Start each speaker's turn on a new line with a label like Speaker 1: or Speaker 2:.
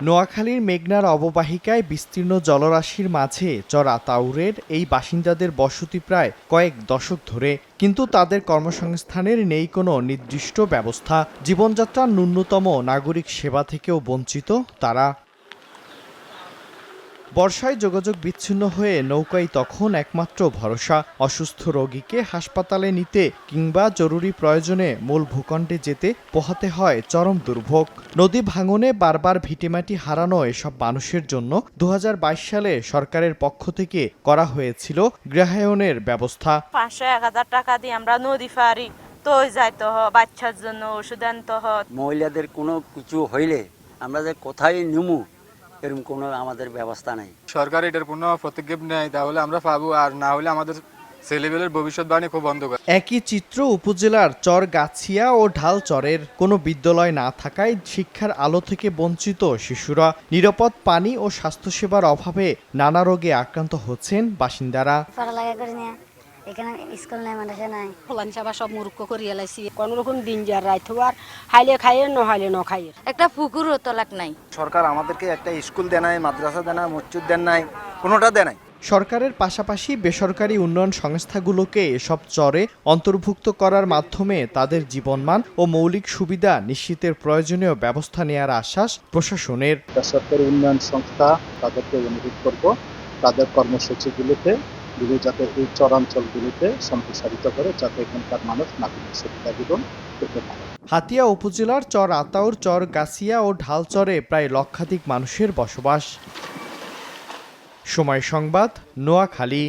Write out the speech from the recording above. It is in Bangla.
Speaker 1: নোয়াখালীর মেঘনার অববাহিকায় বিস্তীর্ণ জলরাশির মাঝে চর আতাউরের এই বাসিন্দাদের বসতি প্রায় কয়েক দশক ধরে, কিন্তু তাদের কর্মসংস্থানের নেই কোনো নির্দিষ্ট ব্যবস্থা। জীবনযাত্রার ন্যূনতম নাগরিক সেবা থেকেও বঞ্চিত তারা। বর্ষায় যোগাযোগ বিচ্ছিন্ন হয়ে নৌকাই তখন একমাত্র ভরসা। অসুস্থ রোগীকে হাসপাতালে নিতে কিংবা জরুরি প্রয়োজনে মূল ভূখণ্ডে যেতে পোহাতে হয় চরম দুর্ভোগ। নদী ভাঙনে বারবার ভিটেমাটি হারানো এসব মানুষের জন্য ২০২২ সালে সরকারের পক্ষ থেকে করা হয়েছিল গৃহায়নের ব্যবস্থা।
Speaker 2: ৫০০-১০০০ টাকা দিয়ে আমরা নদী পারি তো যাইতে হয়, বাচ্চার জন্য ওষুধ আনতে হয়।
Speaker 3: মহিলাদের কোনো কিছু হইলে আমরা যে কোথায় নিমু এরকম কোনো আমাদের ব্যবস্থা নেই।
Speaker 4: সরকার এটার কোনো পদক্ষেপ নেয় তাহলে আমরা পাবো, আর না হলে আমাদের ছেলেবেলের ভবিষ্যৎবাণী খুব অন্ধকার।
Speaker 1: একই চিত্র উপজেলার চর গাছিয়া ও ঢাল চরের। কোনো বিদ্যালয় না থাকায় শিক্ষার আলো থেকে বঞ্চিত শিশুরা। নিরাপদ পানি ও স্বাস্থ্যসেবার অভাবে নানা রোগে আক্রান্ত হচ্ছেন বাসিন্দারা।
Speaker 5: এখানে স্কুল নাই, মানুষে নাই।
Speaker 6: ফলান সাবা সব মূর্খ করিয়া লাইছি, কোন রকম দিন যার রাইত আর হাইলে খাইয়ে ন হাইলে ন খাইয়ে।
Speaker 2: একটা পুকুরও তলাক নাই।
Speaker 7: সরকার আমাদেরকে একটা স্কুল দেয় নাই, মাদ্রাসা দেয় না, মসজিদ দেন নাই, কোনোটা দেয় নাই।
Speaker 1: সরকারের পাশাপাশি বেসরকারি উন্নয়ন সংস্থাগুলোকে এসব চরে অন্তর্ভুক্ত করার মাধ্যমে তাদের জীবনমান ও মৌলিক সুবিধা নিশ্চিতের প্রয়োজনীয় ব্যবস্থা নেওয়ার আশ্বাস প্রশাসনের।
Speaker 8: বেসরকারি উন্নয়ন সংস্থা তাদেরকে অনুরোধ করব তাদের কর্মসূচিগুলোতে যাতে এই চরাঞ্চলগুলিতে সম্প্রসারিত করে, যাতে এখানকার মানুষ নাগরিক সুবিধা জীবন পেতে পারে।
Speaker 1: হাতিয়া উপজেলার চর আতাউর, চর গাছিয়া ও ঢাল চরে প্রায় লক্ষাধিক মানুষের বসবাস। সময় সংবাদ, নোয়াখালী।